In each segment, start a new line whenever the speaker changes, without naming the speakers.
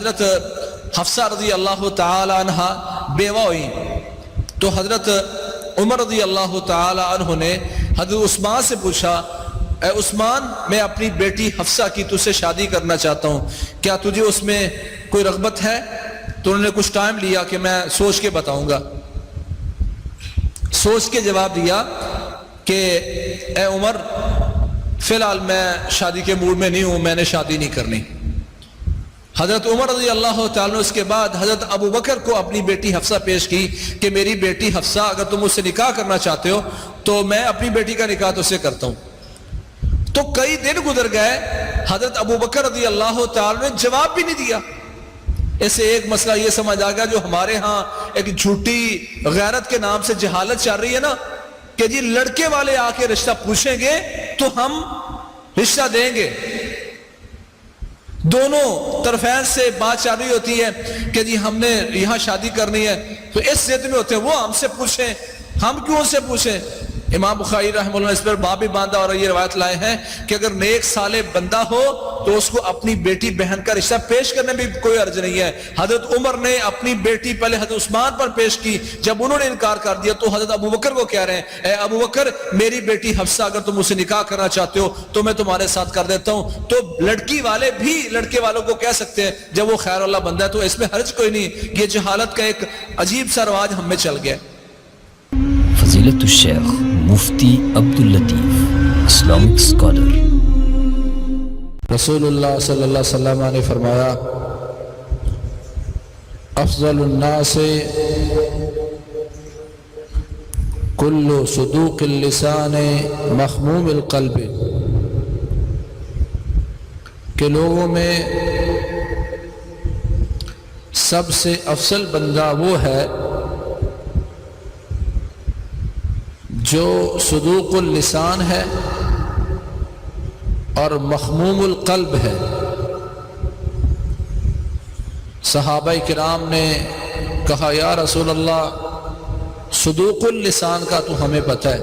حضرت حفصہ رضی اللہ تعالی عنہ بیوہ ہوئی تو حضرت عمر رضی اللہ تعالی عنہ نے حضرت عثمان سے پوچھا، اے عثمان میں اپنی بیٹی حفصہ کی تجھ سے شادی کرنا چاہتا ہوں، کیا تجھے اس میں کوئی رغبت ہے؟ تو انہوں نے کچھ ٹائم لیا کہ میں سوچ کے بتاؤں گا. سوچ کے جواب دیا کہ اے عمر فی الحال میں شادی کے موڈ میں نہیں ہوں، میں نے شادی نہیں کرنی. حضرت عمر رضی اللہ تعالیٰ نے اس کے بعد حضرت ابو بکر کو اپنی بیٹی حفصہ پیش کی کہ میری بیٹی حفصہ اگر تم اس سے نکاح کرنا چاہتے ہو تو میں اپنی بیٹی کا نکاح تو سے کرتا ہوں. تو کئی دن گزر گئے، حضرت ابو بکر رضی اللہ تعالیٰ نے جواب بھی نہیں دیا. اس سے ایک مسئلہ یہ سمجھ آ گیا جو ہمارے ہاں ایک جھوٹی غیرت کے نام سے جہالت چل رہی ہے نا، کہ جی لڑکے والے آ کے رشتہ پوچھیں گے تو ہم رشتہ دیں گے. دونوں طرفین سے بات چل رہی ہوتی ہے کہ جی ہم نے یہاں شادی کرنی ہے، تو اس ضد میں ہوتے ہیں وہ ہم سے پوچھیں، ہم کیوں سے پوچھیں. امام بخاری رحمہ اللہ نے اس پر باب بھی باندھا اور یہ روایت لائے ہیں کہ اگر نیک صالح بندہ ہو تو اس کو اپنی بیٹی بہن کا رشتہ پیش کرنے میں کوئی حرج نہیں ہے. حضرت عمر نے اپنی بیٹی پہلے حضرت عثمان پر پیش کی، جب انہوں نے انکار کر دیا تو حضرت ابو بکر کو کہہ رہے ہیں، اے ابو بکر میری بیٹی حفصہ اگر تم اسے نکاح کرنا چاہتے ہو تو میں تمہارے ساتھ کر دیتا ہوں. تو لڑکی والے بھی لڑکے والوں کو کہہ سکتے ہیں جب وہ خیر اللہ بندہ ہے، تو اس میں حرج کوئی نہیں. یہ جہالت کا ایک عجیب سا رواج ہم میں چل گیا.
فضیلت الشیخ مفتی عبداللطیف اسلامک اسکالر.
رسول اللہ صلی اللہ علیہ وسلم نے فرمایا، افضل الناس کل صدوق اللسان مخموم القلب، کہ لوگوں میں سب سے افضل بندہ وہ ہے جو صدوق اللسان ہے اور مخموم القلب ہے. صحابہ کرام نے کہا، یا رسول اللہ صدوق اللسان کا تو ہمیں پتہ ہے،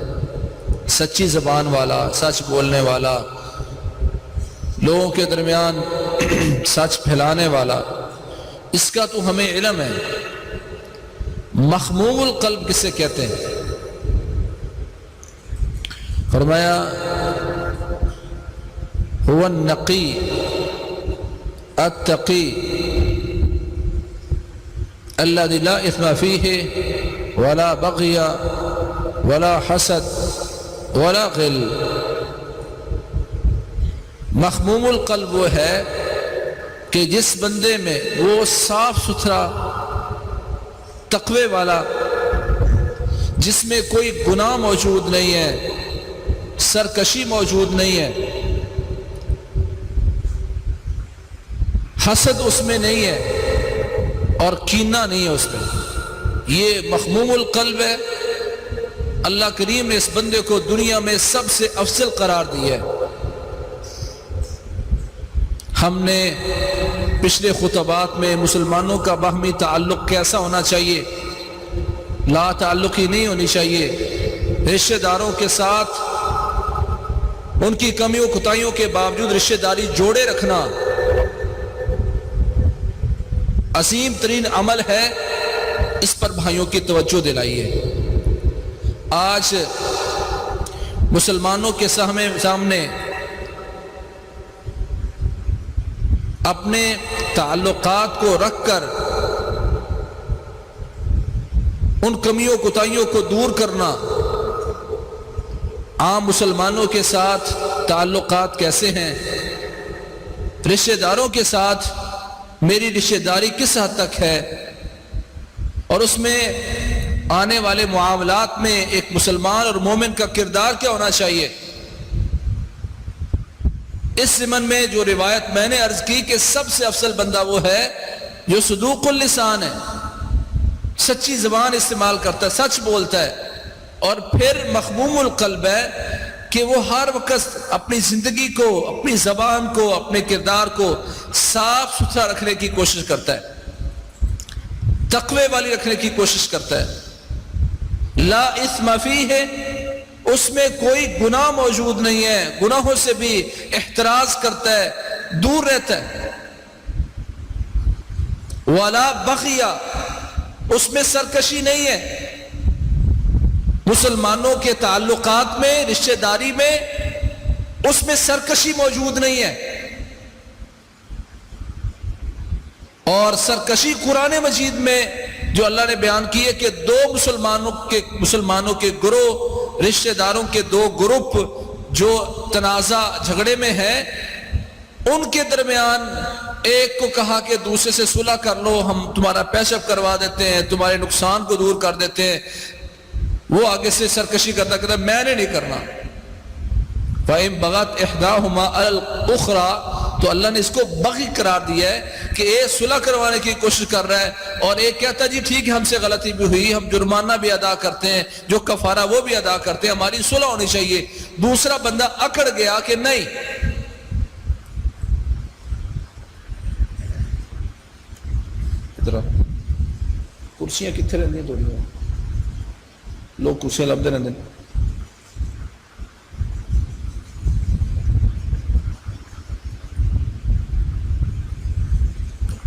سچی زبان والا، سچ بولنے والا، لوگوں کے درمیان سچ پھیلانے والا، اس کا تو ہمیں علم ہے. مخموم القلب کسے کہتے ہیں؟ فرمایا هو النقی التقی الذي لا اثم فيه ولا بغي ولا حسد ولا غل. مخموم القلب وہ ہے کہ جس بندے میں وہ صاف ستھرا تقوی والا، جس میں کوئی گناہ موجود نہیں ہے، سرکشی موجود نہیں ہے، حسد اس میں نہیں ہے اور کینہ نہیں ہے اس میں. یہ مخموم القلب ہے. اللہ کریم نے اس بندے کو دنیا میں سب سے افضل قرار دیا ہے. ہم نے پچھلے خطبات میں مسلمانوں کا باہمی تعلق کیسا ہونا چاہیے، لا تعلقی نہیں ہونی چاہیے. رشتہ داروں کے ساتھ ان کی کمیوں کوتاہیوں کے باوجود رشتہ داری جوڑے رکھنا عظیم ترین عمل ہے. اس پر بھائیوں کی توجہ دلائیے. آج مسلمانوں کے سامنے اپنے تعلقات کو رکھ کر ان کمیوں کوتاہیوں کو دور کرنا. عام مسلمانوں کے ساتھ تعلقات کیسے ہیں، رشتہ داروں کے ساتھ میری رشتہ داری کس حد تک ہے، اور اس میں آنے والے معاملات میں ایک مسلمان اور مومن کا کردار کیا ہونا چاہیے. اس ضمن میں جو روایت میں نے عرض کی کہ سب سے افضل بندہ وہ ہے جو صدوق اللسان ہے، سچی زبان استعمال کرتا ہے، سچ بولتا ہے، اور پھر مخموم القلب ہے کہ وہ ہر وقت اپنی زندگی کو، اپنی زبان کو، اپنے کردار کو صاف ستھرا رکھنے کی کوشش کرتا ہے، تقوی والی رکھنے کی کوشش کرتا ہے. لا اثم فیہ، اس میں کوئی گناہ موجود نہیں ہے، گناہوں سے بھی احتراز کرتا ہے، دور رہتا ہے. ولا بغیا، اس میں سرکشی نہیں ہے، مسلمانوں کے تعلقات میں، رشتہ داری میں اس میں سرکشی موجود نہیں ہے۔ اور سرکشی قرآن مجید میں جو اللہ نے بیان کی ہے کہ دو مسلمانوں کے گروہ، رشتہ داروں کے دو گروپ جو تنازع جھگڑے میں ہیں، ان کے درمیان ایک کو کہا کہ دوسرے سے صلح کر لو، ہم تمہارا پیشاب کروا دیتے ہیں، تمہارے نقصان کو دور کر دیتے ہیں، وہ آگے سے سرکشی کرتا کہتا میں نے نہیں کرنا۔ فَإِن بَغَتْ إِحْدَاهُمَا عَلَى الْأُخْرَى، تو اللہ نے اس کو بغی قرار دیا ہے کہ ایک صلح کروانے کی کوشش کر رہا ہے اور ایک کہتا جی ٹھیک ہے ہم سے غلطی بھی ہوئی، ہم جرمانہ بھی ادا کرتے ہیں، جو کفارہ وہ بھی ادا کرتے ہیں، ہماری صلح ہونی چاہیے۔ دوسرا بندہ اکڑ گیا کہ نہیں، کرسیاں کتنے رہتی ہیں، تھوڑی لوگ کرسیاں لبدے رہتے ہیں۔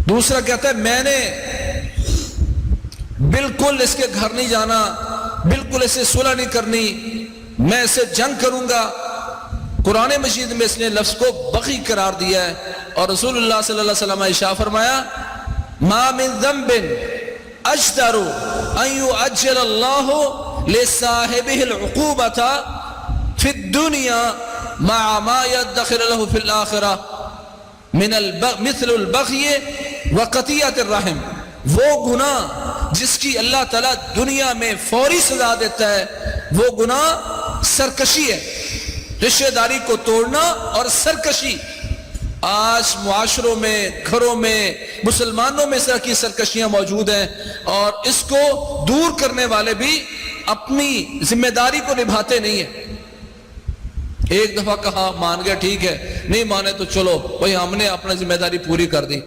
دوسرا کہتا ہے میں نے بالکل اس کے گھر نہیں جانا، بالکل اسے صلح نہیں کرنی، میں اسے جنگ کروں گا۔ قرآن مجید میں اس نے لفظ کو بغی قرار دیا ہے، اور رسول اللہ صلی اللہ علیہ وسلم نے ارشاد فرمایا ما من ذنب اجدر ان يعجل الله لصاحبه العقوبة في الدنيا مع ما يدخر له في الآخرة مثل البغی وقطیعۃ الرحم۔ وہ گناہ جس کی اللہ تعالیٰ دنیا میں فوری سزا دیتا ہے، وہ گناہ سرکشی ہے، رشتہ داری کو توڑنا اور سرکشی۔ آج معاشروں میں، گھروں میں، مسلمانوں میں اس طرح کی سرکشیاں موجود ہیں، اور اس کو دور کرنے والے بھی اپنی ذمہ داری کو نبھاتے نہیں ہیں۔ ایک دفعہ کہا مان گیا ٹھیک ہے، نہیں مانے تو چلو بھائی ہم نے اپنا ذمہ داری پوری کر دی۔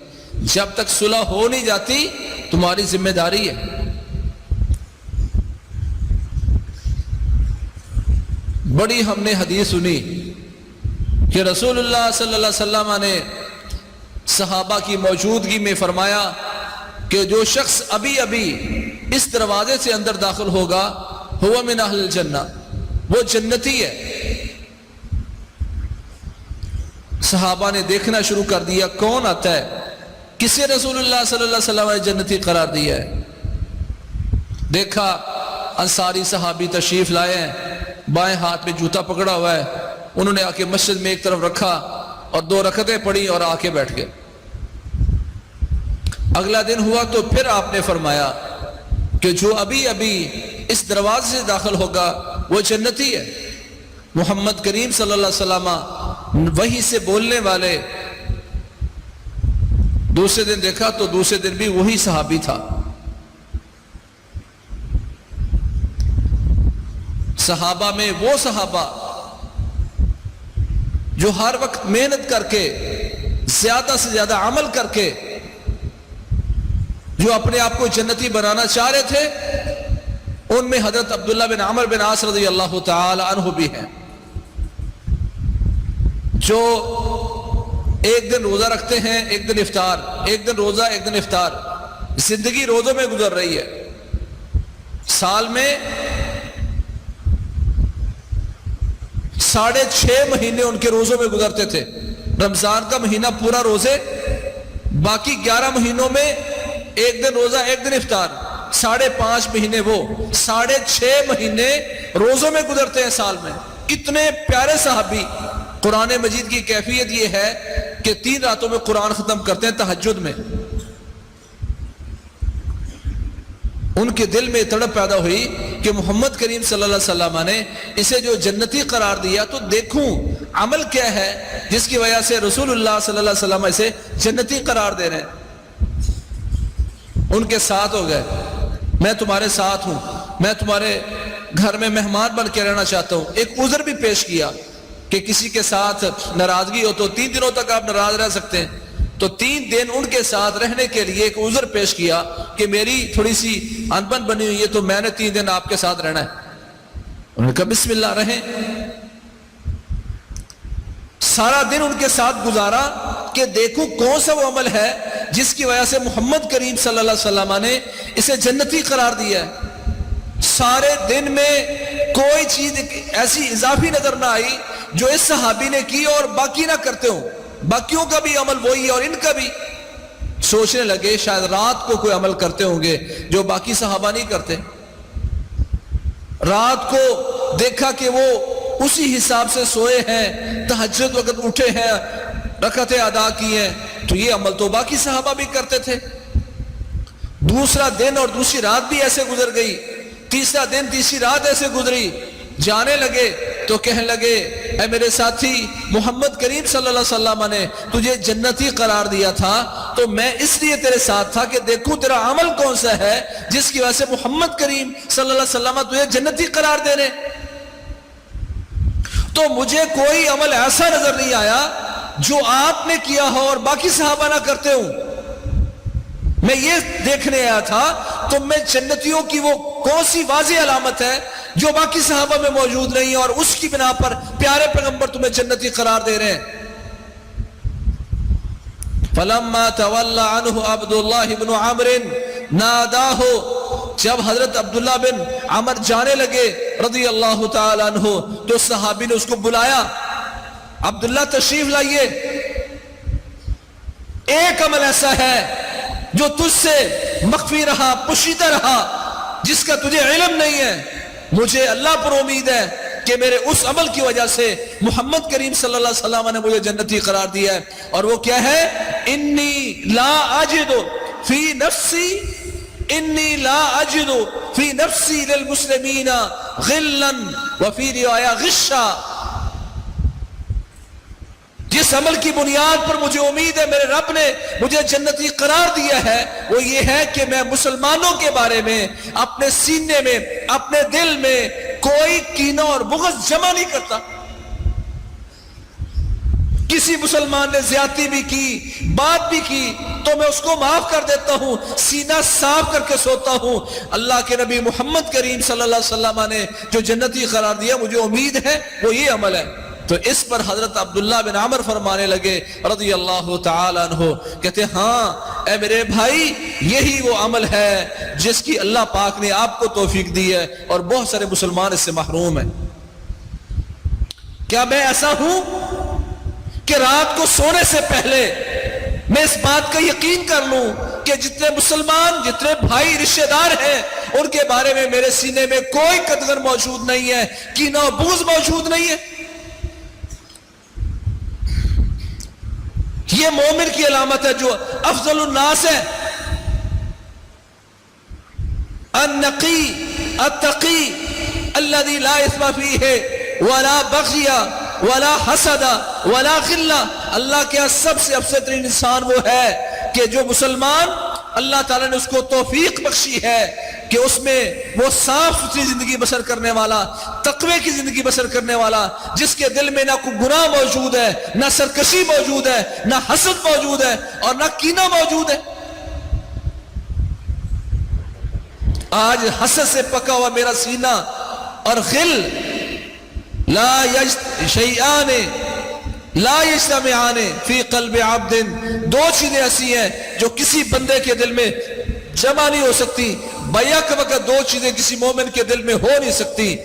جب تک صلح ہو نہیں جاتی تمہاری ذمہ داری ہے۔ بڑی ہم نے حدیث سنی کہ رسول اللہ صلی اللہ علیہ وسلم نے صحابہ کی موجودگی میں فرمایا کہ جو شخص ابھی اس دروازے سے اندر داخل ہوگا ہوا من اہل الجنہ، وہ جنتی ہے۔ صحابہ نے دیکھنا شروع کر دیا کون آتا ہے، کسے رسول اللہ صلی اللہ علیہ وسلم نے جنتی قرار دیا ہے۔ دیکھا انصاری صحابی تشریف لائے ہیں، بائیں ہاتھ میں جوتا پکڑا ہوا ہے، انہوں نے آ کے مسجد میں ایک طرف رکھا اور 2 رکعتیں پڑھی اور آ کے بیٹھ گئے۔ اگلا دن ہوا تو پھر آپ نے فرمایا کہ جو ابھی اس دروازے سے داخل ہوگا وہ جنتی ہے۔ محمد کریم صلی اللہ علیہ وسلم وحی سے بولنے والے، دوسرے دن دیکھا تو دوسرے دن بھی وہی صحابی تھا۔ صحابہ میں وہ صحابہ جو ہر وقت محنت کر کے، زیادہ سے زیادہ عمل کر کے، جو اپنے آپ کو جنتی بنانا چاہ رہے تھے، ان میں حضرت عبداللہ بن عمر بن عاص رضی اللہ تعالی عنہ بھی ہیں، جو ایک دن روزہ رکھتے ہیں، ایک دن افطار، ایک دن روزہ ایک دن افطار، زندگی روزوں میں گزر رہی ہے۔ سال میں 6.5 مہینے ان کے روزوں میں گزرتے تھے۔ رمضان کا مہینہ پورا روزے، باقی 11 مہینوں میں ایک دن روزہ ایک دن افطار، 5.5 مہینے وہ 6.5 مہینے روزوں میں گزرتے ہیں سال میں۔ اتنے پیارے صحابی۔ قرآن مجید کی کیفیت یہ ہے کہ 3 راتوں میں قرآن ختم کرتے ہیں تہجد میں۔ ان کے دل میں تڑپ پیدا ہوئی کہ محمد کریم صلی اللہ علیہ وسلم نے اسے جو جنتی قرار دیا تو دیکھوں عمل کیا ہے جس کی وجہ سے رسول اللہ صلی اللہ علیہ وسلم اسے جنتی قرار دے رہے ہیں۔ ان کے ساتھ ہو گئے، میں تمہارے ساتھ ہوں، میں تمہارے گھر میں مہمان بن کے رہنا چاہتا ہوں۔ ایک عذر بھی پیش کیا کہ کسی کے ساتھ ناراضگی ہو تو 3 دنوں تک آپ ناراض رہ سکتے ہیں، تو 3 دن ان کے ساتھ رہنے کے لیے ایک عذر پیش کیا کہ میری تھوڑی سی انبن بنی ہوئی ہے تو میں نے 3 دن آپ کے ساتھ رہنا ہے۔ انہوں نے کہا بسم اللہ رہیں۔ سارا دن ان کے ساتھ گزارا کہ دیکھوں کون سا وہ عمل ہے جس کی وجہ سے محمد کریم صلی اللہ علیہ وسلم نے اسے جنتی قرار دیا ہے. سارے دن میں کوئی چیز ایسی اضافی نظر نہ آئی جو اس صحابی نے کی اور باقی نہ کرتے ہوں. باقیوں کا بھی عمل وہی ہے اور ان کا بھی. سوچنے لگے شاید رات کو کوئی عمل کرتے ہوں گے جو باقی صحابہ نہیں کرتے. رات کو دیکھا کہ وہ اسی حساب سے سوئے ہیں, تہجد وقت اٹھے ہیں, رکعتیں ادا کی ہیں, تو یہ عمل تو باقی صحابہ بھی کرتے تھے. دوسرا دن اور دوسری رات بھی ایسے گزر گئی, تیسرا دن تیسری رات ایسے گزری. جانے لگے تو کہنے لگے اے میرے ساتھی, محمد کریم صلی اللہ علیہ وسلم نے تجھے جنتی قرار دیا تھا تو میں اس لیے تیرے ساتھ تھا کہ دیکھوں تیرا عمل کون سا ہے جس کی وجہ سے محمد کریم صلی اللہ علیہ وسلم تجھے جنتی قرار دے رہے. تو مجھے کوئی عمل ایسا نظر نہیں آیا جو آپ نے کیا ہو اور باقی صحابہ نہ کرتے ہوں. میں یہ دیکھنے آیا تھا تم میں جنتیوں کی وہ کون سی واضح علامت ہے جو باقی صحابہ میں موجود نہیں اور اس کی بنا پر پیارے پیغمبر تمہیں جنتی قرار دے رہے ہیں. فلما تولى عنه عبد الله بن عمرو ناداه, جب حضرت عبداللہ بن عمر جانے لگے رضی اللہ تعالی عنہ تو صحابی نے اس کو بلایا, عبداللہ تشریف لائیے, ایک عمل ایسا ہے جو تجھ سے مخفی رہا, پوشیدہ رہا, جس کا تجھے علم نہیں ہے. مجھے اللہ پر امید ہے کہ میرے اس عمل کی وجہ سے محمد کریم صلی اللہ علیہ وسلم نے مجھے جنتی قرار دیا ہے. اور وہ کیا ہے؟ انی لا اجد فی نفسی, انی لا اجد فی نفسی للمسلمین غلا وفی روایہ غشا. جس عمل کی بنیاد پر مجھے امید ہے میرے رب نے مجھے جنتی قرار دیا ہے وہ یہ ہے کہ میں مسلمانوں کے بارے میں اپنے سینے میں, اپنے دل میں کوئی کینہ اور بغض جمع نہیں کرتا. کسی مسلمان نے زیادتی بھی کی, بات بھی کی تو میں اس کو معاف کر دیتا ہوں, سینہ صاف کر کے سوتا ہوں. اللہ کے نبی محمد کریم صلی اللہ علیہ وسلم نے جو جنتی قرار دیا مجھے امید ہے وہ یہ عمل ہے. تو اس پر حضرت عبداللہ بن عمر فرمانے لگے رضی اللہ تعالی عنہ, کہتے ہاں اے میرے بھائی یہی وہ عمل ہے جس کی اللہ پاک نے آپ کو توفیق دی ہے اور بہت سارے مسلمان اس سے محروم ہیں. کیا میں ایسا ہوں کہ رات کو سونے سے پہلے میں اس بات کا یقین کر لوں کہ جتنے مسلمان, جتنے بھائی رشتہ دار ہیں ان کے بارے میں میرے سینے میں کوئی قدغن موجود نہیں ہے, کینہ و بغض موجود نہیں ہے. یہ مومن کی علامت ہے جو افضل الناس ہے. النقی التقی الذی لا اثم فیہ ولا بغی ولا حسد ولا غل. اللہ کے سب سے افضل ترین انسان وہ ہے کہ جو مسلمان اللہ تعالیٰ نے اس کو توفیق بخشی ہے کہ اس میں وہ صاف ستھری زندگی بسر کرنے والا, تقوی کی زندگی بسر کرنے والا, جس کے دل میں نہ کوئی گناہ موجود ہے, نہ سرکشی موجود ہے, نہ حسد موجود ہے اور نہ کینہ موجود ہے. آج حسد سے پکا ہوا میرا سینہ اور غل, لا شیئان لا یجتمعان فی قلب عبد, دو چیزیں ایسی ہیں جو کسی بندے کے دل میں جمع نہیں ہو سکتی. بیک وقت دو چیزیں کسی مومن کے دل میں ہو نہیں سکتی,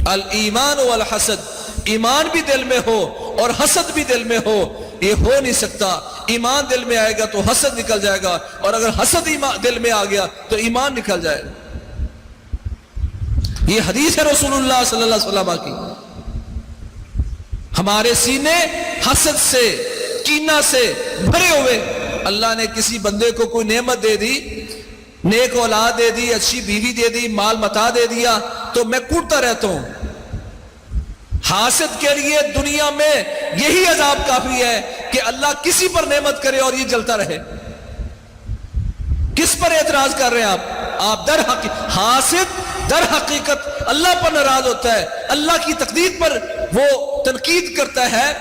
الایمان والحسد, ایمان بھی دل میں ہو اور حسد بھی دل میں ہو, یہ ہو نہیں سکتا. ایمان دل میں آئے گا تو حسد نکل جائے گا اور اگر حسد دل میں آ گیا تو ایمان نکل جائے گا. یہ حدیث ہے رسول اللہ صلی اللہ علیہ وسلم کی. ہمارے سینے حسد سے, کینہ سے بھرے ہوئے. اللہ نے کسی بندے کو کوئی نعمت دے دی, نیک اولاد دے دی, اچھی بیوی دے دی, مال متا دے دیا, تو میں کوٹتا رہتا ہوں. حاسد کے لیے دنیا میں یہی عذاب کافی ہے کہ اللہ کسی پر نعمت کرے اور یہ جلتا رہے. کس پر اعتراض کر رہے ہیں آپ در حقیقت حاسد در حقیقت اللہ پر ناراض ہوتا ہے, اللہ کی تقدیر پر وہ تنقید کرتا ہے,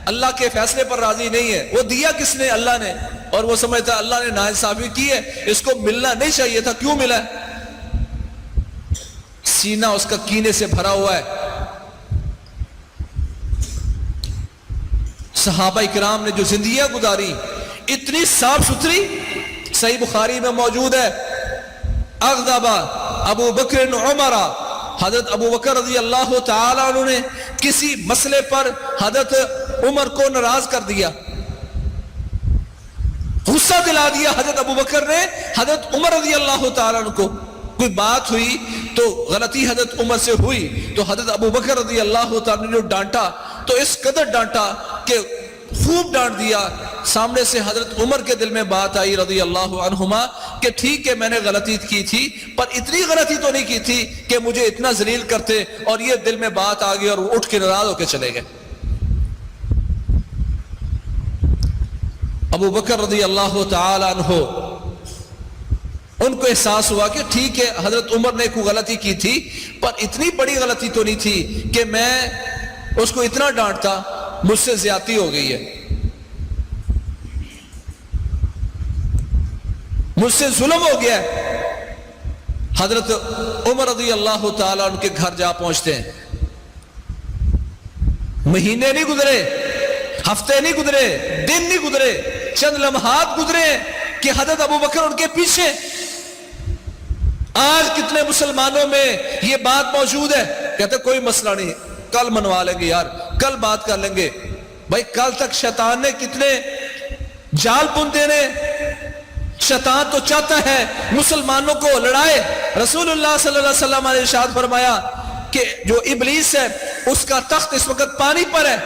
اللہ کے فیصلے پر راضی نہیں ہے. وہ دیا کس نے؟ اللہ نے, اور وہ سمجھتا ہے اللہ نے ناانصافی کی ہے, اس کو ملنا نہیں چاہیے تھا, کیوں ملا ہے؟ سینہ اس کا کینے سے بھرا ہوا ہے. صحابہ کرام نے جو زندگیاں گزاری اتنی صاف ستھری, صحیح بخاری میں موجود ہے, اغضب ابو بکر عمر, حضرت ابو بکر رضی اللہ تعالیٰ عنہ نے کسی مسئلے پر حضرت عمر کو ناراض کر دیا, غصہ دلا دیا حضرت ابو بکر نے حضرت عمر رضی اللہ تعالیٰ عنہ کو. کوئی بات ہوئی تو غلطی حضرت عمر سے ہوئی تو حضرت ابو بکر رضی اللہ تعالیٰ نے جو ڈانٹا تو اس قدر ڈانٹا کہ خوب ڈانٹ دیا. سامنے سے حضرت عمر کے دل میں بات آئی رضی اللہ عنہما کہ ٹھیک ہے میں نے غلطی کی تھی, پر اتنی غلطی تو نہیں کی تھی کہ مجھے اتنا ذلیل کرتے, اور یہ دل میں بات آ گئی اور وہ اٹھ کے ناراض ہو کے چلے گئے. ابو بکر رضی اللہ تعالی عنہ ان کو احساس ہوا کہ ٹھیک ہے حضرت عمر نے کوئی غلطی کی تھی, پر اتنی بڑی غلطی تو نہیں تھی کہ میں اس کو اتنا ڈانٹتا, مجھ سے زیادتی ہو گئی ہے, مجھ سے ظلم ہو گیا ہے. حضرت عمر رضی اللہ تعالیٰ ان کے گھر جا پہنچتے ہیں. مہینے نہیں گزرے, ہفتے نہیں گزرے, دن نہیں گزرے, چند لمحات گزرے کہ حضرت ابو بکر ان کے پیچھے. آج کتنے مسلمانوں میں یہ بات موجود ہے, کہتے کوئی مسئلہ نہیں, کل منوا لیں گے یار, کل بات کر لیں گے. بھائی کل تک شیطان نے کتنے جال بن دینے. شیطان تو چاہتا ہے مسلمانوں کو لڑائے. رسول اللہ صلی اللہ علیہ وسلم نے ارشاد فرمایا کہ جو ابلیس ہے اس کا تخت اس وقت پانی پر ہے.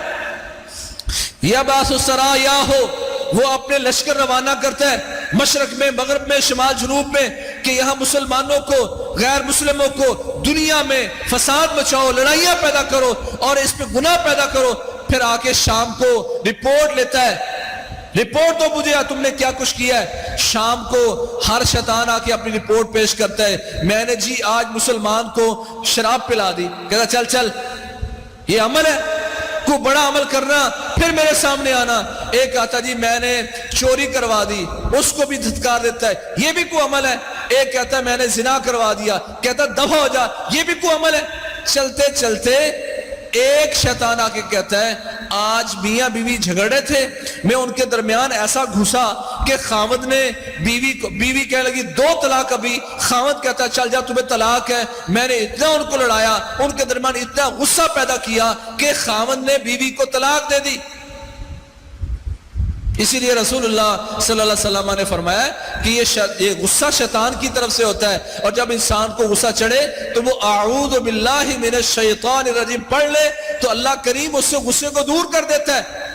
یا باس السرایا ہو, وہ اپنے لشکر روانہ کرتا ہے مشرق میں, مغرب میں, شمال جنوب میں, کہ یہاں مسلمانوں کو, غیر مسلموں کو دنیا میں فساد مچاؤ, لڑائیاں پیدا کرو اور اس پہ گناہ پیدا کرو. پھر آ کے شام کو رپورٹ لیتا ہے, رپورٹ تو مجھے تم نے کیا کچھ کیا ہے. شام کو ہر شیطان آ کے اپنی رپورٹ پیش کرتا ہے, میں نے جی آج مسلمان کو شراب پلا دی. کہتا چل چل یہ عمل ہے, کو بڑا عمل کرنا, پھر میرے سامنے آنا. ایک آتا جی میں نے چوری کروا دی, اس کو بھی دھتکار دیتا ہے, یہ بھی کوئی عمل ہے. ایک کہتا ہے میں نے زنا کروا دیا, کہتا دفع ہو جا, یہ بھی کوئی عمل ہے. چلتے چلتے ایک شیطان آ کے کہتا ہے آج میاں بیوی جھگڑے تھے, میں ان کے درمیان ایسا گھسا کہ خاوند نے بیوی کہنے لگی 2 طلاق ابھی. خاوند کہتا چل جا تمہیں طلاق ہے. میں نے اتنا ان کو لڑایا, ان کے درمیان اتنا غصہ پیدا کیا کہ خاوند نے بیوی کو طلاق دے دی. اسی لیے رسول اللہ صلی اللہ علیہ وسلم نے فرمایا کہ یہ غصہ شیطان کی طرف سے ہوتا ہے, اور جب انسان کو غصہ چڑھے تو وہ اعوذ باللہ من الشیطان الرجیم پڑھ لے تو اللہ کریم اس سے غصے کو دور کر دیتا ہے.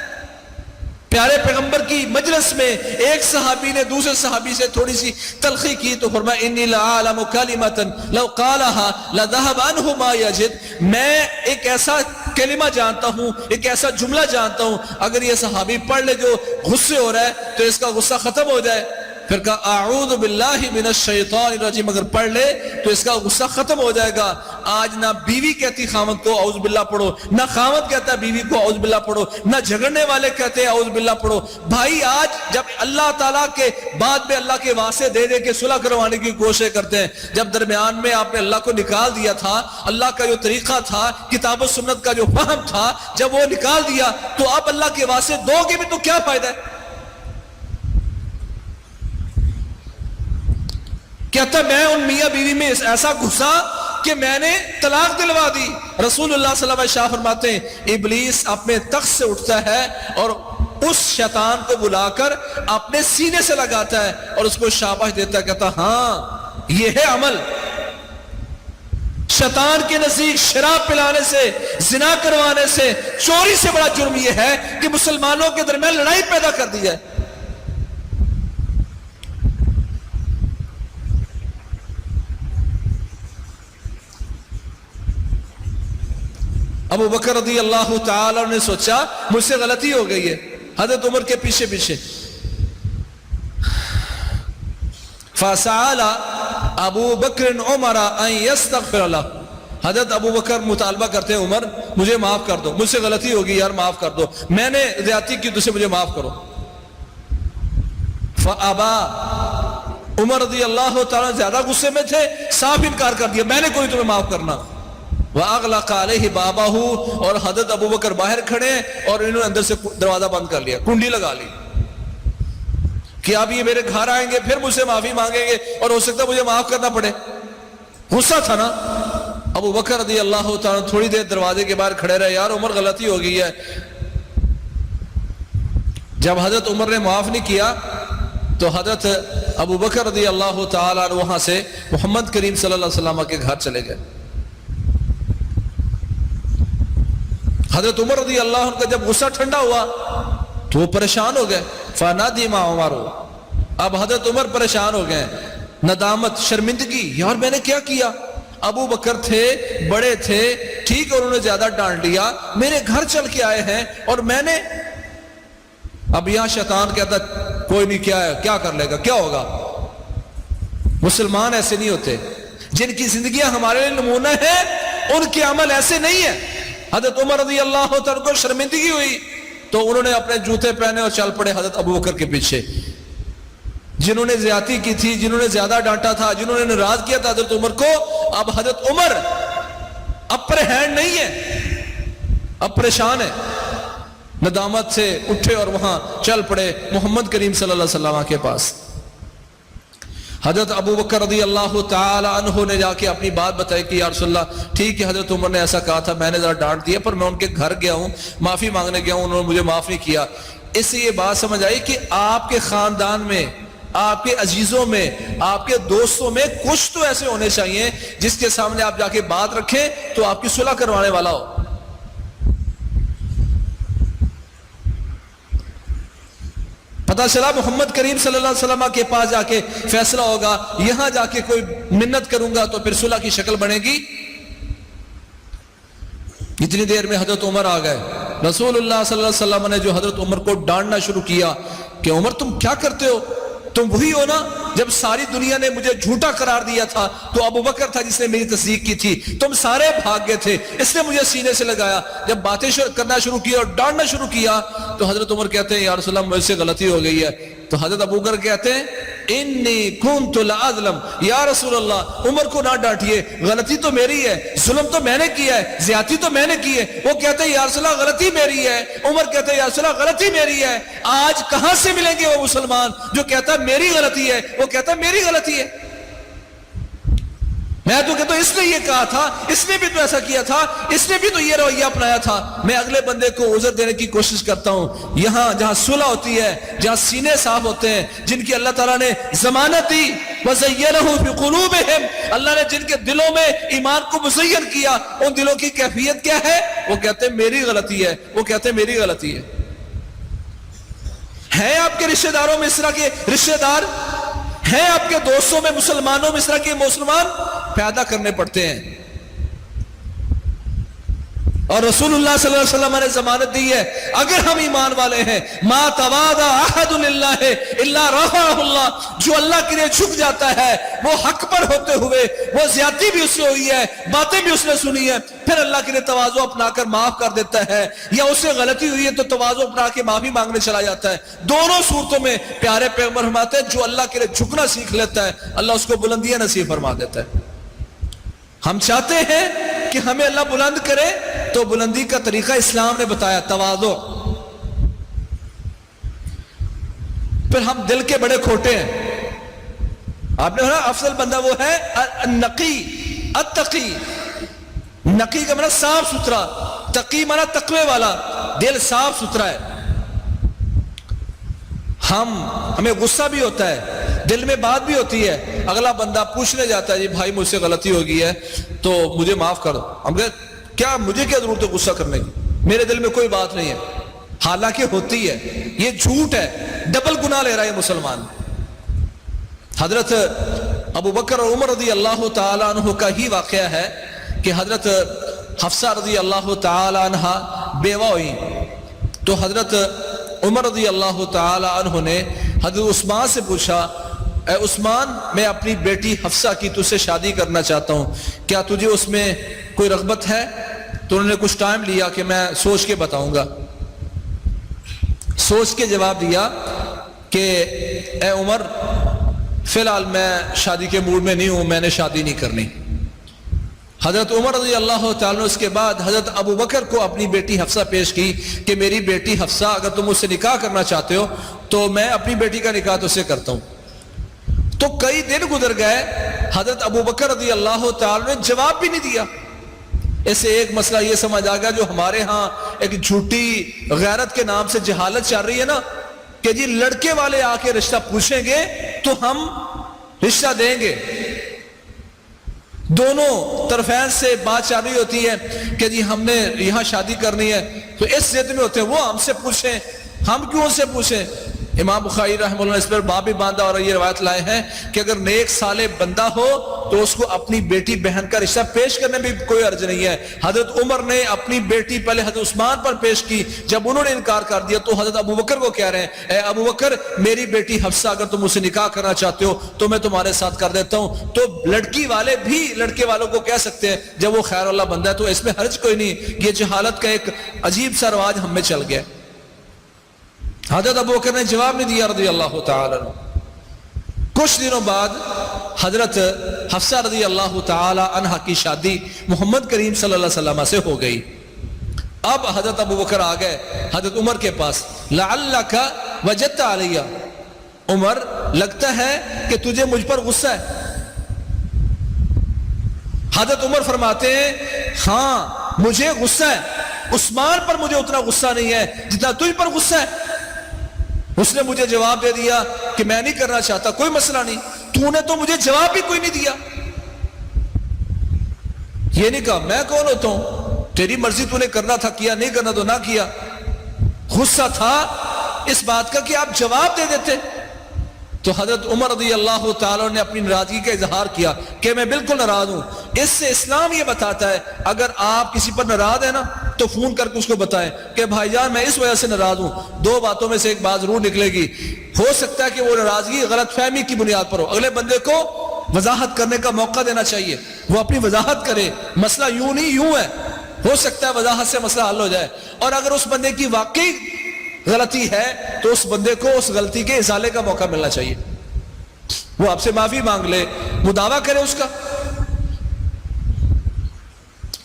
پیارے پیغمبر کی مجلس میں ایک صحابی نے دوسرے صحابی سے تھوڑی سی تلخی کی تو فرمایا انی لعالم کلمۃ لو قالها لذهب عنه ما یجد, میں ایک ایسا کلمہ جانتا ہوں, ایک ایسا جملہ جانتا ہوں, اگر یہ صحابی پڑھ لے جو غصے ہو رہا ہے تو اس کا غصہ ختم ہو جائے. پھر کہا اعوذ باللہ من الشیطان الرجیم, اگر پڑھ لے تو اس کا غصہ ختم ہو جائے گا. آج نہ بیوی کہتی خاوند کو اعوذ باللہ پڑھو, نہ خاوند کہتا ہے بیوی کو اعوذ باللہ پڑھو, نہ جھگڑنے والے کہتے ہیں اعوذ باللہ پڑھو. بھائی آج جب اللہ تعالیٰ کے بعد میں اللہ کے واسطے دے دے کے صلح کروانے کی کوشش کرتے ہیں, جب درمیان میں آپ نے اللہ کو نکال دیا تھا, اللہ کا جو طریقہ تھا, کتاب و سنت کا جو فہم تھا, جب وہ نکال دیا تو آپ اللہ کے واسطے دو گے بھی تو کیا فائدہ ہے. کہتا میں ان میاں بیوی میں ایسا گھسا کہ میں نے طلاق دلوا دی. رسول اللہ صلی اللہ علیہ وسلم شاہ فرماتے ہیں ابلیس اپنے تخت سے اٹھتا ہے اور اس شیطان کو بلا کر اپنے سینے سے لگاتا ہے اور اس کو شاباش دیتا ہے, کہتا ہاں یہ ہے عمل. شیطان کے نزدیک شراب پلانے سے, زنا کروانے سے, چوری سے بڑا جرم یہ ہے کہ مسلمانوں کے درمیان لڑائی پیدا کر دی ہے. ابو بکر رضی اللہ تعالی نے سوچا مجھ سے غلطی ہو گئی ہے, حضرت عمر کے پیچھے پیچھے. فسأل ابو بکر عمر ان یستغفر له, حضرت ابو بکر مطالبہ کرتے ہیں عمر مجھے معاف کر دو, مجھ سے غلطی ہوگی یار معاف کر دو, میں نے زیادتی کی تجھے مجھے معاف کرو. فابا, عمر رضی اللہ تعالی زیادہ غصے میں تھے, صاف انکار کر دیا میں نے کوئی تمہیں معاف کرنا. وَأَغْلَقَ عَلَيْهِ بَابَهُ, اور حضرت ابو بکر باہر کھڑے اور انہوں نے اندر سے دروازہ بند کر لیا, کنڈی لگا لی. کہ اب یہ میرے گھر آئیں گے پھر مجھ سے معافی مانگیں گے اور ہو سکتا ہے مجھے معاف کرنا پڑے. غصہ تھا نا. ابو بکر رضی اللہ تعالیٰ تھوڑی دیر دروازے کے باہر کھڑے رہے, یار عمر غلطی ہو گئی ہے. جب حضرت عمر نے معاف نہیں کیا تو حضرت ابو بکر رضی اللہ تعالیٰ وہاں سے محمد کریم صلی اللہ علیہ وسلم کے گھر چلے گئے. حضرت عمر رضی اللہ عنہ کا جب غصہ ٹھنڈا ہوا تو وہ پریشان ہو گئے. فنادی ما عمر, اب حضرت عمر پریشان ہو گئے, ندامت, شرمندگی, یار میں نے کیا کیا. ابو بکر تھے, بڑے تھے, ٹھیک ہے انہوں نے زیادہ ڈانٹ لیا, میرے گھر چل کے آئے ہیں اور میں نے. اب یہاں شیطان کہتا کوئی نہیں, کیا ہے, کیا کر لے گا, کیا ہوگا. مسلمان ایسے نہیں ہوتے. جن کی زندگیاں ہمارے لیے نمونہ ہیں ان کے عمل ایسے نہیں ہیں. حضرت عمر رضی اللہ تعالیٰ کو شرمندگی ہوئی تو انہوں نے اپنے جوتے پہنے اور چل پڑے حضرت ابو بکر کے پیچھے. جنہوں نے زیادتی کی تھی, جنہوں نے زیادہ ڈانٹا تھا, جنہوں نے ناراض کیا تھا حضرت عمر کو, اب حضرت عمر اپر ہینڈ نہیں ہے, اب پریشان ہے. ندامت سے اٹھے اور وہاں چل پڑے محمد کریم صلی اللہ علیہ وسلم کے پاس. حضرت ابو بکر رضی اللہ تعالی عنہ نے جا کے اپنی بات بتائی کہ یا رسول اللہ ٹھیک ہے حضرت عمر نے ایسا کہا تھا, میں نے ذرا ڈانٹ دیا, پر میں ان کے گھر گیا ہوں, معافی مانگنے گیا ہوں, انہوں نے مجھے معاف نہیں کیا. اس سے یہ بات سمجھ آئی کہ آپ کے خاندان میں, آپ کے عزیزوں میں, آپ کے دوستوں میں کچھ تو ایسے ہونے چاہیے جس کے سامنے آپ جا کے بات رکھیں تو آپ کی صلح کروانے والا ہو. پتہ چلا محمد کریم صلی اللہ علیہ وسلم کے پاس جا کے فیصلہ ہوگا, یہاں جا کے کوئی منت کروں گا تو پھر صلح کی شکل بنے گی. اتنی دیر میں حضرت عمر آ گئے. رسول اللہ صلی اللہ علیہ وسلم نے جو حضرت عمر کو ڈانٹنا شروع کیا کہ عمر تم کیا کرتے ہو, تم وہی ہو نا جب ساری دنیا نے مجھے جھوٹا قرار دیا تھا تو ابو بکر تھا جس نے میری تصدیق کی تھی, تم سارے بھاگ گئے تھے, اس نے مجھے سینے سے لگایا. جب باتیں کرنا شروع کیا اور ڈانٹنا شروع کیا تو حضرت عمر کہتے ہیں یا رسول اللہ مجھ سے غلطی ہو گئی ہے. تو حضرت ابو بکر کہتے ہیں انی کنت لاظلم, یا رسول اللہ عمر کو نہ ڈانٹیے, غلطی تو میری ہے, ظلم تو میں نے کیا ہے, زیادتی تو میں نے کی ہے. وہ کہتے ہیں یا رسول اللہ غلطی میری ہے. عمر کہتے ہیں یا رسول اللہ غلطی میری ہے. آج کہاں سے ملیں گے وہ مسلمان جو کہتا ہے میری غلطی ہے, وہ کہتا ہے میری غلطی ہے. میں تو کہتا ہوں اس نے یہ کہا تھا, اس نے بھی تو ایسا کیا تھا, اس نے بھی تو یہ رویہ اپنایا تھا. میں اگلے بندے کو عذر دینے کی کوشش کرتا ہوں. یہاں جہاں صلح ہوتی ہے, جہاں سینے صاف ہوتے ہیں, جن کی اللہ تعالیٰ نے ضمانت دی, وَزَيَّنَهُ فِي قُلُوبِهِمْ, اللہ نے جن کے دلوں میں ایمان کو مزین کیا, ان دلوں کی کیفیت کیا ہے, وہ کہتے ہیں میری غلطی ہے, وہ کہتے ہیں میری غلطی ہے. ہیں آپ کے رشتہ داروں میں اس طرح کے رشتہ دار, ہیں آپ کے دوستوں میں مسلمانوں میں اس طرح کے مسلمان, پیدا کرنے پڑتے ہیں. اور رسول اللہ صلی اللہ علیہ وسلم نے ضمانت دی ہے اگر ہم ایمان والے ہیں, ما تواضع احد للہ الا رفعہ اللہ, جو اللہ کے لیے جھک جاتا ہے وہ حق پر ہوتے ہوئے, وہ زیادتی بھی اس سے ہوئی ہے, باتیں بھی اس نے سنی ہے, پھر اللہ کے لیے تواضع اپنا کر معاف کر دیتا ہے, یا اس سے غلطی ہوئی ہے تو تواضع اپنا کے معافی مانگنے چلا جاتا ہے. دونوں صورتوں میں پیارے پیغمبر فرماتے ہیں جو اللہ کے لیے جھکنا سیکھ لیتا ہے اللہ اس کو بلندیاں نصیب فرما دیتا ہے. ہم چاہتے ہیں کہ ہمیں اللہ بلند کرے تو بلندی کا طریقہ اسلام نے بتایا, تواضع. پھر ہم دل کے بڑے کھوٹے ہیں. آپ نے سنا افضل بندہ وہ ہے النقی التقی. نقی کا معنی صاف ستھرا, تقی معنی تقوی والا, دل صاف ستھرا ہے. ہمیں غصہ بھی ہوتا ہے, دل میں بات بھی ہوتی ہے, اگلا بندہ پوچھنے جاتا ہے جی بھائی مجھ سے غلطی ہو گئی ہے تو مجھے معاف کر دو. ہم کہتے کیا مجھے کیا ضرورت ہے غصہ کرنے کی, میرے دل میں کوئی بات نہیں ہے. حالانکہ ہوتی ہے, یہ جھوٹ ہے, ڈبل گناہ لے رہا ہے مسلمان. حضرت ابو بکر اور عمر رضی اللہ تعالی عنہ کا ہی واقعہ ہے کہ حضرت حفصہ رضی اللہ تعالی عنہ بیوہ ہوئی تو حضرت عمر رضی اللہ تعالی عنہ نے حضرت عثمان سے پوچھا اے عثمان میں اپنی بیٹی حفصہ کی تجھ سے شادی کرنا چاہتا ہوں, کیا تجھے اس میں کوئی رغبت ہے؟ تو انہوں نے کچھ ٹائم لیا کہ میں سوچ کے بتاؤں گا. سوچ کے جواب دیا کہ اے عمر فی الحال میں شادی کے موڈ میں نہیں ہوں, میں نے شادی نہیں کرنی. حضرت عمر رضی اللہ تعالیٰ نے اس کے بعد حضرت ابو بکر کو اپنی بیٹی حفصہ پیش کی کہ میری بیٹی حفصہ اگر تم اس سے نکاح کرنا چاہتے ہو تو میں اپنی بیٹی کا نکاح تو سے کرتا ہوں. تو کئی دن گزر گئے, حضرت ابو بکر رضی اللہ تعالی نے جواب بھی نہیں دیا. اسے ایک مسئلہ یہ سمجھ آ گیا جو ہمارے ہاں ایک جھوٹی غیرت کے نام سے جہالت چل رہی ہے نا, کہ جی لڑکے والے آ کے رشتہ پوچھیں گے تو ہم رشتہ دیں گے. دونوں طرفین سے بات چل رہی ہوتی ہے کہ جی ہم نے یہاں شادی کرنی ہے, تو اس ضد میں ہوتے ہیں وہ ہم سے پوچھیں, ہم کیوں ان سے پوچھیں. امام بخاری رحمہ اللہ نے اس پر باب بھی باندھا اور یہ روایت لائے ہیں کہ اگر نیک صالح بندہ ہو تو اس کو اپنی بیٹی بہن کا رشتہ پیش کرنے میں کوئی عرض نہیں ہے. حضرت عمر نے اپنی بیٹی پہلے حضرت عثمان پر پیش کی, جب انہوں نے انکار کر دیا تو حضرت ابو بکر کو کہہ رہے ہیں اے ابو بکر میری بیٹی حفصہ اگر تم اسے نکاح کرنا چاہتے ہو تو میں تمہارے ساتھ کر دیتا ہوں. تو لڑکی والے بھی لڑکے والوں کو کہہ سکتے ہیں جب وہ خیر اللہ بندہ ہے, تو اس میں حرج کوئی نہیں. یہ جہالت کا ایک عجیب سا رواج ہم میں چل گیا. حضرت ابو بکر نے جواب نہیں دیا رضی اللہ تعالی عنہ. کچھ دنوں بعد حضرت حفصہ رضی اللہ تعالی عنہ کی شادی محمد کریم صلی اللہ علیہ وسلم سے ہو گئی. اب حضرت ابو بکر آ گئے حضرت عمر کے پاس, لعلک وجدت علیہ, عمر لگتا ہے کہ تجھے مجھ پر غصہ ہے. حضرت عمر فرماتے ہیں ہاں مجھے غصہ ہے, عثمان پر مجھے اتنا غصہ نہیں ہے جتنا تجھ پر غصہ ہے. اس نے مجھے جواب دے دیا کہ میں نہیں کرنا چاہتا, کوئی مسئلہ نہیں. تو نے تو مجھے جواب بھی کوئی نہیں دیا. یہ نہیں کہا میں کون ہوتا ہوں, تیری مرضی تو نے کرنا تھا کیا, نہیں کرنا تو نہ کیا. غصہ تھا اس بات کا کہ آپ جواب دے دیتے. تو حضرت عمر رضی اللہ تعالیٰ نے اپنی ناراضگی کا اظہار کیا کہ میں بالکل ناراض ہوں. اس سے اسلام یہ بتاتا ہے اگر آپ کسی پر ناراض ہیں نا تو فون کر کے اس کو بتائیں کہ بھائی جان میں اس وجہ سے ناراض ہوں. دو باتوں میں سے ایک بات ضرور نکلے گی. ہو سکتا ہے کہ وہ ناراضگی غلط فہمی کی بنیاد پر ہو, اگلے بندے کو وضاحت کرنے کا موقع دینا چاہیے, وہ اپنی وضاحت کرے. مسئلہ یوں نہیں یوں ہے, ہو سکتا ہے وضاحت سے مسئلہ حل ہو جائے. اور اگر اس بندے کی واقعی غلطی ہے تو اس بندے کو اس غلطی کے ازالے کا موقع ملنا چاہیے. وہ آپ سے معافی مانگ لے, وہ دعویٰ کرے اس کا,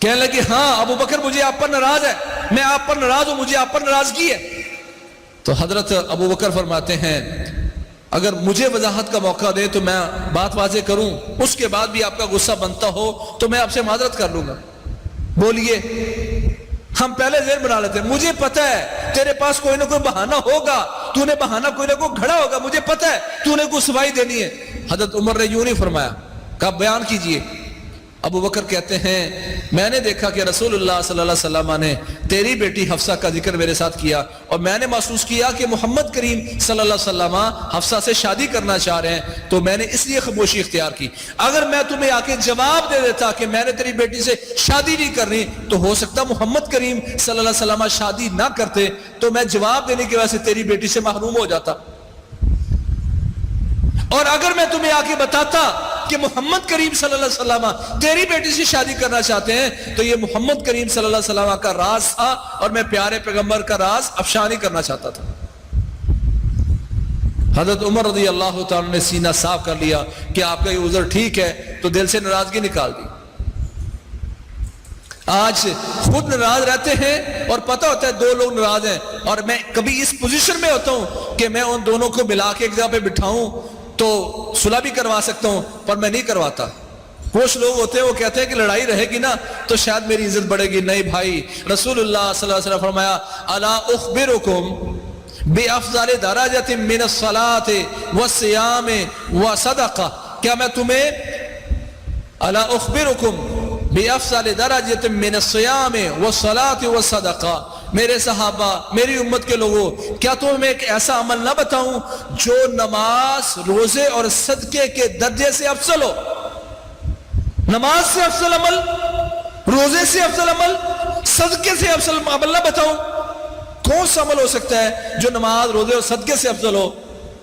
کہنے لگے ہاں ابو بکر مجھے آپ پر ناراض ہے, میں آپ پر ناراض ہوں, مجھے آپ پر ناراضگی ہے. تو حضرت ابو بکر فرماتے ہیں اگر مجھے وضاحت کا موقع دے تو میں بات واضح کروں, اس کے بعد بھی آپ کا غصہ بنتا ہو تو میں آپ سے معذرت کر لوں گا. بولیے. ہم پہلے ذہن بنا لیتے ہیں مجھے پتہ ہے تیرے پاس کوئی نہ کوئی بہانہ ہوگا, تو نے بہانہ کوئی نہ کوئی گھڑا ہوگا, مجھے پتہ ہے تو نے کوئی صفائی دینی ہے. حضرت عمر نے یوں نہیں فرمایا, کہا بیان کیجئے. ابو بکر کہتے ہیں میں نے دیکھا کہ رسول اللہ صلی اللہ علیہ وسلم نے تیری بیٹی حفصہ کا ذکر میرے ساتھ کیا, اور میں نے محسوس کیا کہ محمد کریم صلی اللہ علیہ وسلم حفصہ سے شادی کرنا چاہ رہے ہیں, تو میں نے اس لیے خاموشی اختیار کی. اگر میں تمہیں آ کے جواب دے دیتا کہ میں نے تیری بیٹی سے شادی نہیں کرنی, تو ہو سکتا محمد کریم صلی اللہ علیہ وسلم شادی نہ کرتے, تو میں جواب دینے کی وجہ سے تیری بیٹی سے محروم ہو جاتا. اور اگر میں تمہیں آ کے بتاتا کہ محمد کریم صلی اللہ علیہ وسلم تیری بیٹی سے شادی کرنا چاہتے ہیں, تو یہ محمد کریم صلی اللہ علیہ وسلم کا راز تھا, اور میں پیارے پیغمبر کا راز افشا نہیں کرنا چاہتا تھا. حضرت عمر رضی اللہ تعالیٰ نے سینہ صاف کر لیا کہ آپ کا یہ عذر ٹھیک ہے, تو دل سے ناراضگی نکال دی. آج خود ناراض رہتے ہیں اور پتہ ہوتا ہے دو لوگ ناراض ہیں, اور میں کبھی اس پوزیشن میں ہوتا ہوں کہ میں ان دونوں کو ملا کے ایک جگہ پہ بٹھاؤں تو صلح بھی کروا سکتا ہوں, پر میں نہیں کرواتا. کچھ لوگ ہوتے ہیں وہ کہتے ہیں کہ لڑائی رہے گی نا تو شاید میری عزت بڑھے گی. نہیں بھائی, رسول اللہ صلی اللہ علیہ وسلم فرمایا الا اخبرکم بافضل درجات من الصلاة والصيام والصدقہ, کیا میں تمہیں الا اخبرکم بافضل درجات من الصيام والصلاة والصدقہ, میرے صحابہ میری امت کے لوگوں کیا تمہیں ایک ایسا عمل نہ بتاؤں جو نماز روزے اور صدقے کے درجے سے افضل ہو. نماز سے افضل عمل, روزے سے افضل عمل, صدقے سے افضل عمل نہ بتاؤں, کون سا عمل ہو سکتا ہے جو نماز روزے اور صدقے سے افضل ہو؟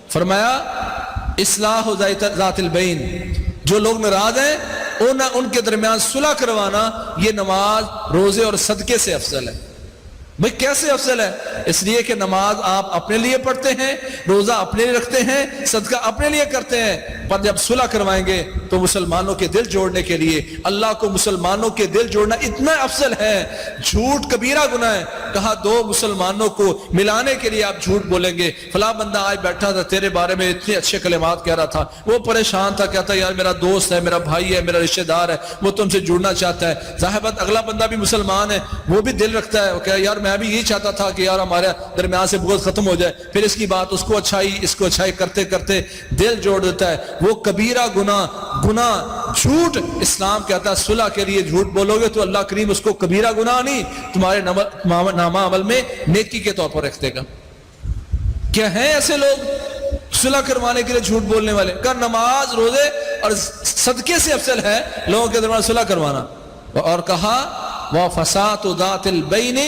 فرمایا اصلاح ذات البین, جو لوگ ناراض ہیں ان کے درمیان صلح کروانا یہ نماز روزے اور صدقے سے افضل ہے. بھئی کیسے افضل ہے؟ اس لیے کہ نماز آپ اپنے لیے پڑھتے ہیں, روزہ اپنے لیے رکھتے ہیں, صدقہ اپنے لیے کرتے ہیں, پر جب صلح کروائیں گے تو مسلمانوں کے دل جوڑنے کے لیے, اللہ کو مسلمانوں کے دل جوڑنا اتنا افضل ہے. جھوٹ کبیرہ گناہ ہے, کہا دو مسلمانوں کو ملانے کے لیے آپ جھوٹ بولیں گے, فلاں بندہ آج بیٹھا تھا تیرے بارے میں اتنے اچھے کلمات کہہ رہا تھا, وہ پریشان تھا, کہتا یار میرا دوست ہے, میرا بھائی ہے, میرا رشتہ دار ہے, وہ تم سے جڑنا چاہتا ہے. ظاہر بات اگلا بندہ بھی مسلمان ہے, وہ بھی دل رکھتا ہے, وہ کہا یار میں بھی یہی چاہتا تھا کہ یار ہمارے درمیان سے بغض ختم ہو جائے, پھر اس کی بات اس کو اچھائی کرتے کرتے دل جوڑ دیتا ہے. وہ کبیرہ گناہ جھوٹ, اسلام کہتا ہے صلح کے لیے جھوٹ بولو گے تو اللہ کریم اس کو کبیرہ گناہ نہیں تمہارے نامہ عمل میں نیکی کے طور پر رکھ دے گا. کیا ہیں ایسے لوگ صلح کروانے کے لیے جھوٹ بولنے والے؟ کہ نماز, روزے اور صدقے سے افضل ہے لوگوں کے درمیان صلح کروانا. اور کہا وَفَسَاتُ ذَاتِ الْبَيْنِ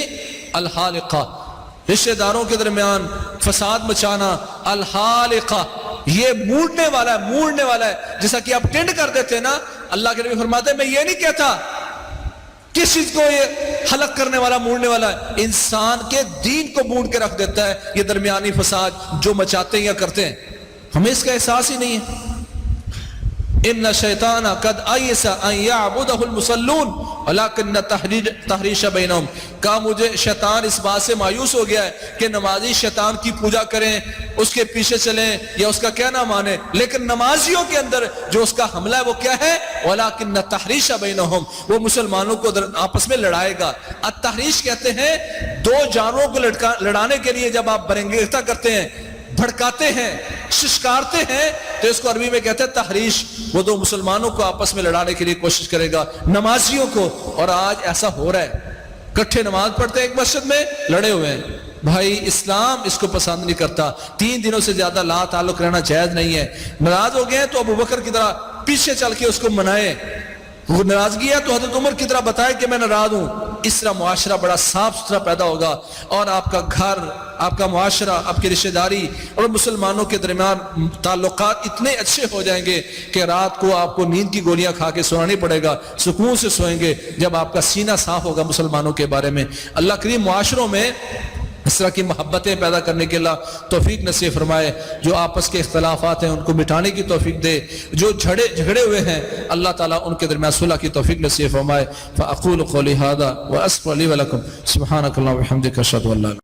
الْحَالِقَةِ, رشتہ داروں کے درمیان فساد مچانا, الحالقہ یہ موڑنے والا ہے, جیسا کہ آپ ٹینڈ کر دیتے ہیں نا. اللہ کے نبی فرماتے ہیں میں یہ نہیں کہتا کس چیز کو یہ حلق کرنے والا, موڑنے والا ہے, انسان کے دین کو موڑ کے رکھ دیتا ہے یہ درمیانی فساد جو مچاتے ہیں یا کرتے ہیں. ہمیں اس کا احساس ہی نہیں ہے. ان الشیطان قد ایس ان یعبدہ المصلون ولکن تحریش بینہم, کہا مجھے شیطان اس بات سے مایوس ہو گیا ہے کہ نمازی شیطان کی پوجا کریں, اس کے پیچھے چلیں یا اس کا کہنا مانیں, لیکن نمازیوں کے اندر جو اس کا حملہ ہے وہ کیا ہے؟ ولکن تحریش بینہم, وہ مسلمانوں کو آپس میں لڑائے گا. التحریش کہتے ہیں دو جانوروں کو لڑانے کے لیے جب آپ برنگیختہ کرتے ہیں, بھڑکاتے ہیں, ششکارتے ہیں, تو اس کو عربی میں کہتے ہیں تحریش. وہ دو مسلمانوں کو آپس میں لڑانے کے لیے کوشش کرے گا, نمازیوں کو. اور آج ایسا ہو رہا ہے, کٹھے نماز پڑھتے ہیں ایک مسجد میں, لڑے ہوئے ہیں. بھائی اسلام اس کو پسند نہیں کرتا. 3 دنوں سے زیادہ لا تعلق رہنا جائز نہیں ہے. ناراض ہو گئے تو ابو بکر کی طرح پیچھے چل کے اس کو منائے, وہ ناراضگی ہے تو حضرت عمر کی طرح بتائے کہ میں ناراض ہوں. اس طرح معاشرہ بڑا صاف ستھرا پیدا ہوگا, اور آپ کا گھر, آپ کا معاشرہ, آپ کی رشتہ داری اور مسلمانوں کے درمیان تعلقات اتنے اچھے ہو جائیں گے کہ رات کو آپ کو نیند کی گولیاں کھا کے سونا نہیں پڑے گا, سکون سے سوئیں گے جب آپ کا سینہ صاف ہوگا مسلمانوں کے بارے میں. اللہ کریم معاشروں میں اس طرح کی محبتیں پیدا کرنے کے اللہ توفیق نصیب فرمائے. جو آپس کے اختلافات ہیں ان کو مٹانے کی توفیق دے, جو جھگڑے ہوئے ہیں اللہ تعالیٰ ان کے درمیان صلح کی توفیق نصیب فرمائے. فاقول قولی ھذا واستغفر لي ولكم سبحانك اللهم وبحمدك اشهد ان لا